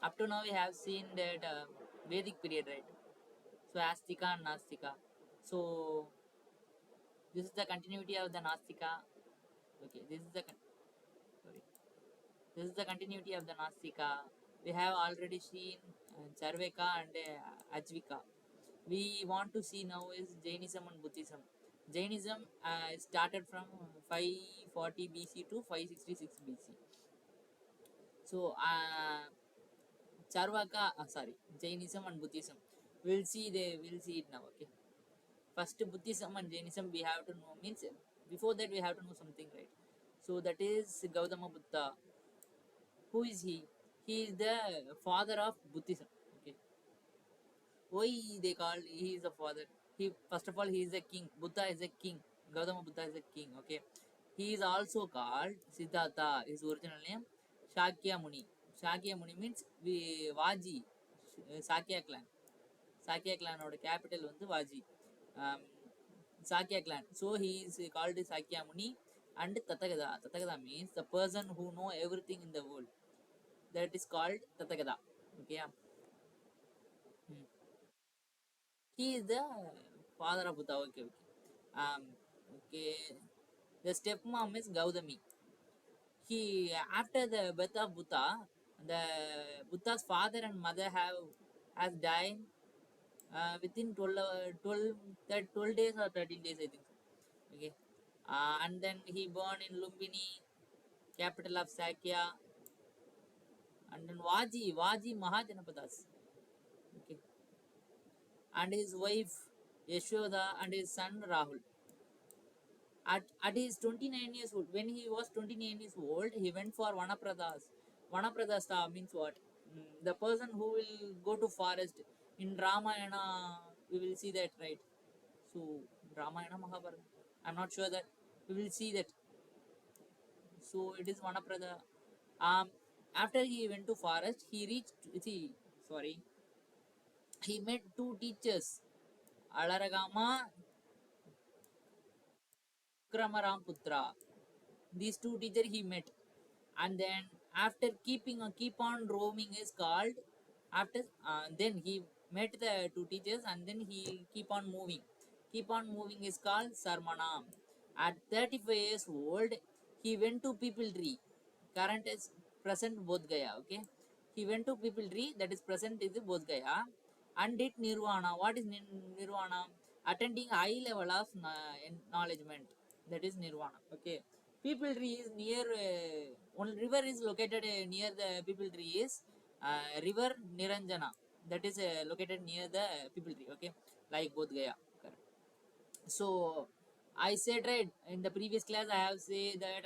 Up to now we have seen that Vedic period, right? So Astika and Nastika. So this is the continuity of the Nastika. Okay, sorry. This is the continuity of the Nastika. We have already seen Charveka and Ajvika. We want to see now is Jainism and Buddhism. Jainism started from 540 BC to 566 BC. So Charvaka, sorry, Jainism and Buddhism. We'll see it now. Okay. First, Buddhism and Jainism we have to know, means before that we have to know something, right? So that is Gautama Buddha. Who is he? He is the father of Buddhism. Okay. Why they call he is a father? He first of all he is a king. Buddha is a king. Gautama Buddha is a king. Okay. He is also called Siddhartha. His original name Shakya Muni. Shakya Muni means Vaji. Sakya clan. Sakya clan oda capital வந்து Vaji. Um, Sakya clan. So he is called Sakya Muni and Tathagata. Tathagata means the person who know everything in the world. That is called Tathagata. Okay. Hmm. He is the father of Buddha. Okay, okay. Okay. The stepmom is Gautami. He after the birth of Buddha, the Buddha's father and mother have has died within 12 days or 13 days, I think. So. Okay. And then he born in Lumbini, capital of Sakya, and then Vaji Mahajanapadas. Okay. And his wife Yashoda and his son Rahul. At his 29 years old, when he was 29 years old, he went for Vanapradas. Vanapradastha means what? The person who will go to forest. In Ramayana, we will see that, right? So, Ramayana Mahabharata. I'm not sure that we will see that. So, it is Vanaprada. Um, After he went to forest, he reached, see, sorry, he met two teachers, Alaragama Kramaramputra. These two teachers he met, and then after keep on roaming is called after then he met the two teachers and then he keep on moving is called Sarmana. At 35 years old he went to people tree, current is present Bodh Gaya. Okay, he went to people tree, that is present is Bodh Gaya, and did nirvana. What is nirvana? Attending high level of acknowledgement, that is nirvana. Okay, people tree is near one river is located near the people tree is river Niranjana, that is located near the people tree. Okay, like Bodh Gaya. Correct. So I said right in the previous class I have said that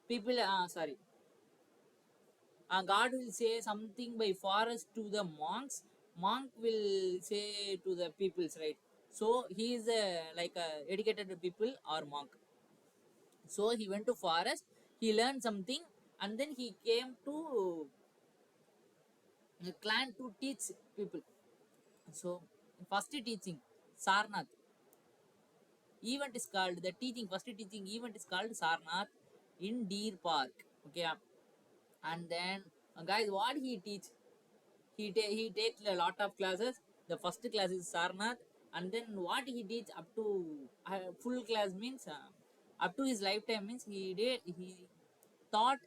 people sorry, God will say something by forest to the monks. Monk will say to the peoples, right? So he is like a educated people or monk. So he went to forest. He learned something, and then he came to a clan to teach people. So first teaching Sarnath event is called the teaching. First teaching event is called Sarnath in Deer Park. Okay, and then guys, what he teach? He takes a lot of classes. The first class is Sarnath, and then what he teach up to full class means up to his lifetime means he taught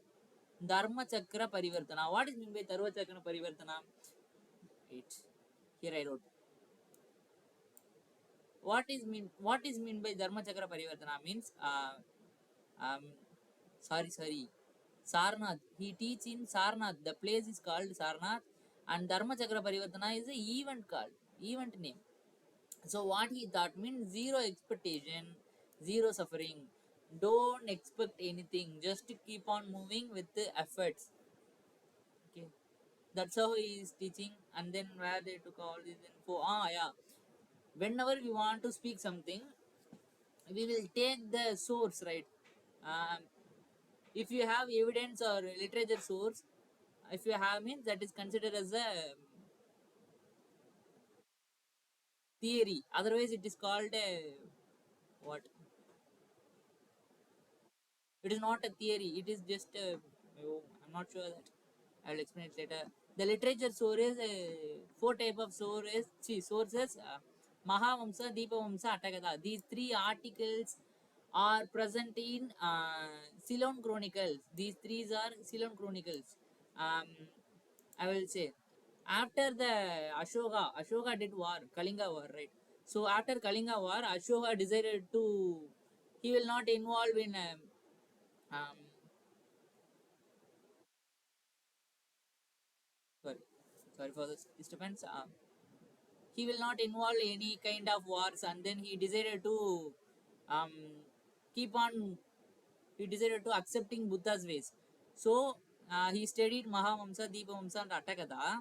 Dharma Chakra Parivartana. What is mean by Dharma Chakra Parivartana? It here I wrote. What is mean by Dharma Chakra Parivartana means um sorry Sarnath. He teach in Sarnath. The place is called Sarnath, and Dharma Chakra Parivartana is a event called event name. So what he thought means zero expectation, zero suffering. Don't expect anything. Just keep on moving with the efforts. Okay, that's how he is teaching. And then where they took all this info. Yeah. Whenever we want to speak something, we will take the source, right? Um, if you have evidence or literature source, if you have means that is considered as a theory. Otherwise, it is called a what? It is not a theory. It is just a. Oh, I'm not sure that. I will explain it later. The literature sources, four type of sources, sources, Mahavamsa, Deepavamsa, Attakatha. These three articles are present in Ceylon Chronicles. These three are Ceylon Chronicles. Um, I will say, after the Ashoka did war, Kalinga war, right? So after Kalinga war, Ashoka decided to, he will not involve in, um, sorry, sorry for the disturbance. He will not involve any kind of wars, and then he decided to um, keep on, he decided to accepting Buddha's ways. So he studied Mahavamsa, Deepavamsa and Attakatha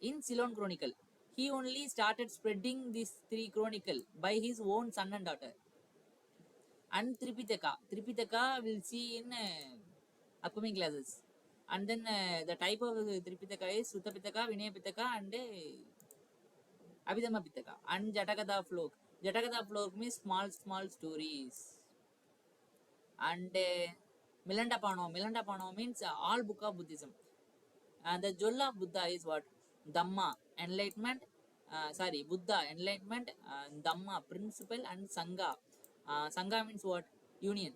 in Ceylon Chronicle. He only started spreading these three chronicle by his own son and daughter. And Tripitaka we'll see in upcoming classes. And then the type of Tripitaka is Sutta Vinaya Pitaka, and Abhidhamma Pitaka and Jatakatha Flok. Jatakatha Flok means small stories. And Milanda Pano means all book of Buddhism. And the Jolla of Buddha is what? Dhamma, enlightenment. Buddha, enlightenment, Dhamma, principle, and Sangha. Sangha means what? Union.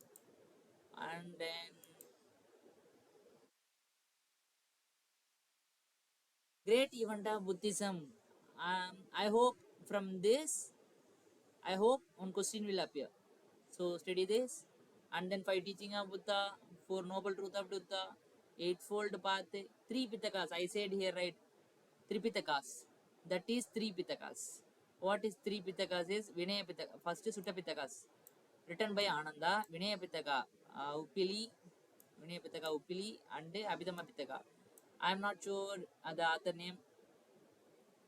And then great event of Buddhism. I hope from this, I hope one question will appear. So study this, and then five teaching of Buddha, four noble truth of Buddha, eightfold path, three pitakas. I said here, right? Three pitakas. That is three pitakas. What is three pitakas? Is Vinaya Pitaka. First is Sutta Pitakas, written by Ananda. Vinaya Pitaka, Upili, Vinaya Pitaka Upili, and Abhidhamma Pitaka. I am not sure the other name.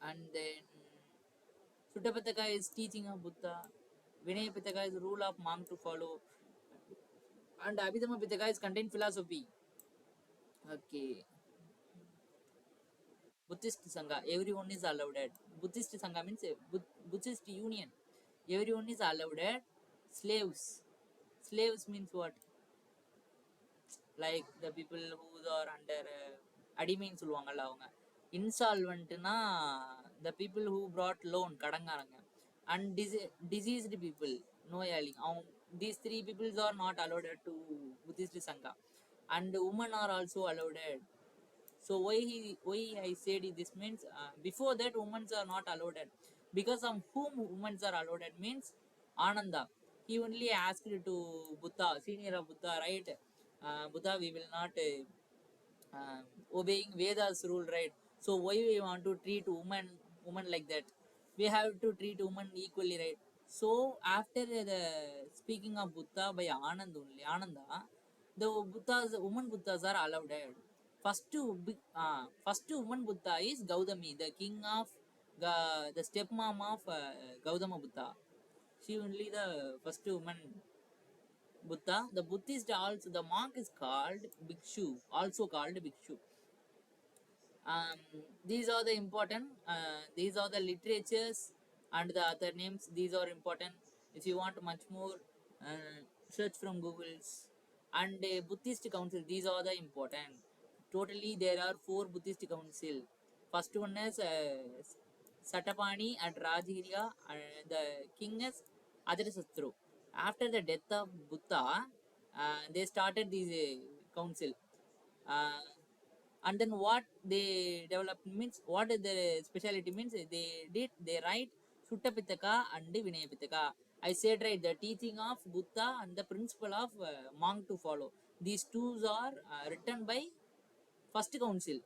And then Sutta Pitaka is teaching of Buddha. Vinaya Pitaka is rule of monk to follow. And Abhidhamma Pitaka is contain philosophy. Okay. Buddhist Sangha, everyone is allowed at. Buddhist Sangha means a Buddhist union. Everyone is allowed at. Slaves. Slaves means what? Like the people who are under அடிமைன்னு சொல்லுவாங்கல்ல அவங்க. Insolventனா the people who brought loan கடங்காரங்க. And diseased people, நோயாளி. These three people are not allowed to Buddhist Sangha. And women are also allowed. So why I said this means before that women are not allowed, because of whom women are allowed means Ananda. He only asked to Buddha, senior of Buddha, right? Buddha, we will not obeying Veda's rule, right? So why we want to treat woman like that? We have to treat women equally, right? So after the speaking of Buddha by Ananda, the woman Buddhas are allowed. First woman Buddha is Gautami, the king of the stepmom of Gautama Buddha. She only the first woman Buddha. The Buddhist also, the monk is called Bhikshu, also called Bhikshu. um, these are the important, these are the literatures and the other names. These are important. If you want much more, search from Google's. And Buddhist council, these are the important. Totally there are four Buddhist council. First one is Satapani at Rajgiriya, and the king is Ajatasatru. After the death of Buddha, they started this council. uh, and then what they developed means, what is their speciality means, they write Sutta Pitaka and Vinaya Pitaka. I said, right, the teaching of Buddha and the principle of monk to follow. These two are written by first council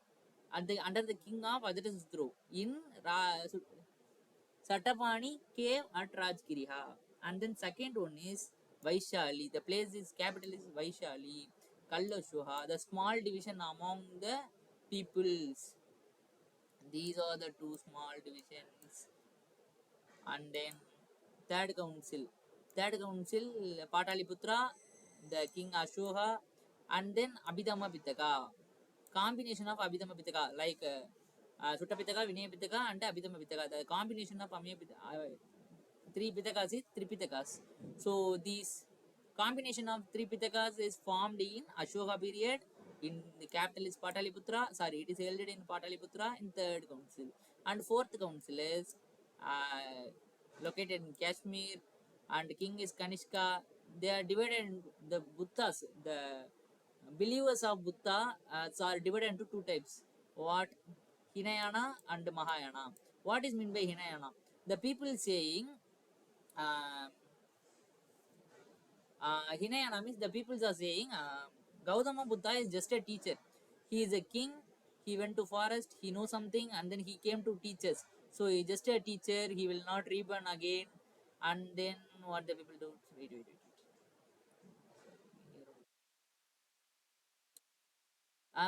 at the under the king of Ajatasatru in Satapani cave at Rajgiriha. And then second one is Vaishali. The place is capital is Vaishali. Kallashuha, the small division among the peoples. These are the two small divisions. And then third council. Third council, Pataliputra, the king Ashoka, and then Abhidhamma Pitaka. Combination of Abhidhamma Pitaka, like Sutta Pitaka, Vinaya Pitaka, and Abhidhamma Pitaka. The combination of three Pitakas is three Pitakas. So these combination of three Pitakas is formed in Ashoka period, In the capital is Pataliputra. Sorry, it is held in Pataliputra in third council. And fourth council is uh, located in Kashmir. And king is Kanishka. They are divided into the Buddhas. The believers of Buddha are divided into two types. What? Hinayana and Mahayana. What is meant by Hinayana? The people saying uh, Hinayana means the people are saying Gautama Buddha is just a teacher. He is a king. He went to forest. He knows something, and then he came to teach us. So he is just a teacher. He will not reborn again. And then what the people do? Wait.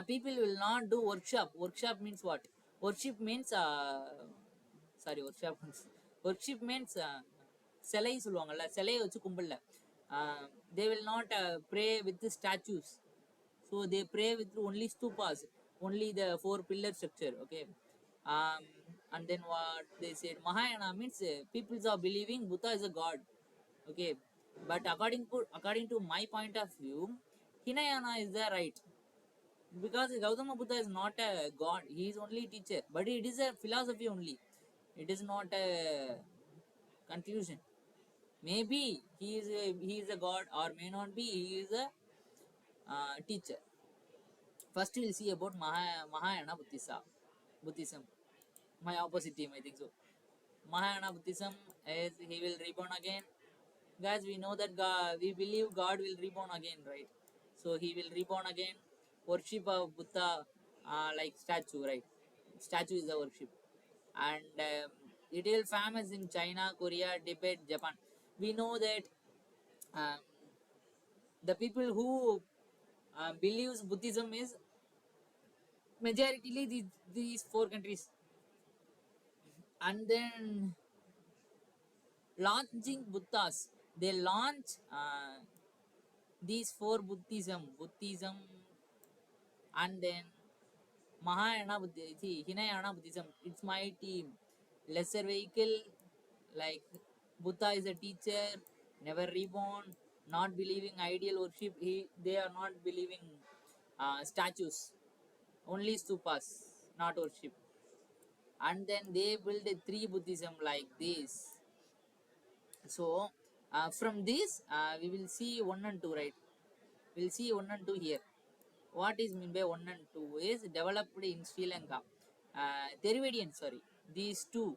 People will not do workshop. Workshop means what? Worship means sorry, workshop means worship means சிலை சொல்லுவாங்கல்ல சிலையை வச்சு கும்பிடல they will not pray with the statues. So they pray with only stupas, only the four pillar structure. Okay. um, and then what they said, Mahayana means people are believing Buddha is a god. Okay. But according to my point of view, Hinayana is the right, because Gautama Buddha is not a god, he is only teacher, but it is a philosophy only. It is not a conclusion. Maybe he is a god, or may not be, he is a teacher. First we'll see about Mahayana Buddhism. My opposite team, I think so. Mahayana Buddhism is he will reborn again. Guys, we know that we believe God will reborn again, right? So he will reborn again. Worship of Buddha like statue, right? Statue is the worship. And it is famous in China, Korea, Tibet, Japan. We know that um, the people who believes Buddhism is majority these four countries. And then launching Buddhas, they launch these four Buddhism, and then Mahayana Buddhism, Hinayana Buddhism. It's my team. Lesser vehicle, like Buddha is a teacher, never reborn, not believing ideal worship. They are not believing statues, only stupas, not worship. And then they build a three Buddhism like this. So from this, we will see one and two, right? We'll see one and two here. What is mean by one and two is developed in Sri Lanka. Derivadian, sorry. These two,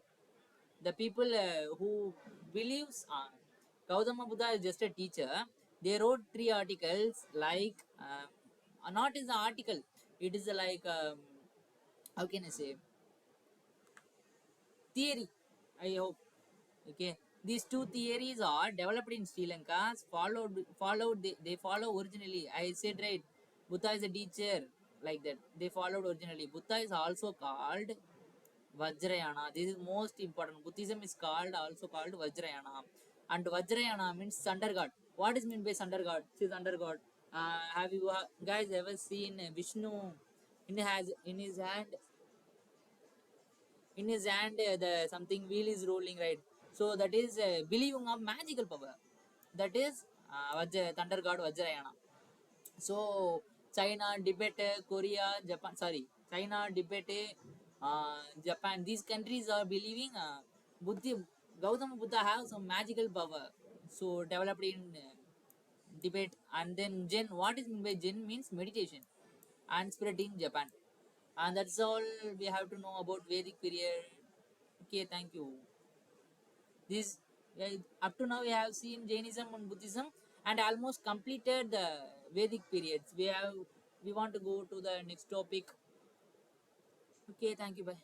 the people who believes Gautama Buddha is just a teacher, they wrote three articles like not is the article, it is like how can I say, theory. I hope. Okay, these two theories are developed in Sri Lanka. They follow originally. I said right, Buddha is a teacher, like that. They followed originally. Buddha is also called Vajrayana. This is most important. Buddhism is also called Vajrayana, and Vajrayana means thunder god. What is meant by thunder god? See thunder god. Have you guys ever seen Vishnu in his hand, the something wheel is rolling, right? So that is believing of magical power. That is thunder god Vajrayana. So China, Tibet, Korea, Japan, sorry, China, Tibet, Japan, these countries are believing Buddhi, Gautama Buddha have some magical power. So developed in Tibet. And then Zen, what is meant by Zen means meditation, and spread in Japan. And that's all we have to know about Vedic period. Okay, thank you. This up to now we have seen Jainism and Buddhism, and almost completed the Vedic periods. We want to go to the next topic. Okay, thank you. Bye.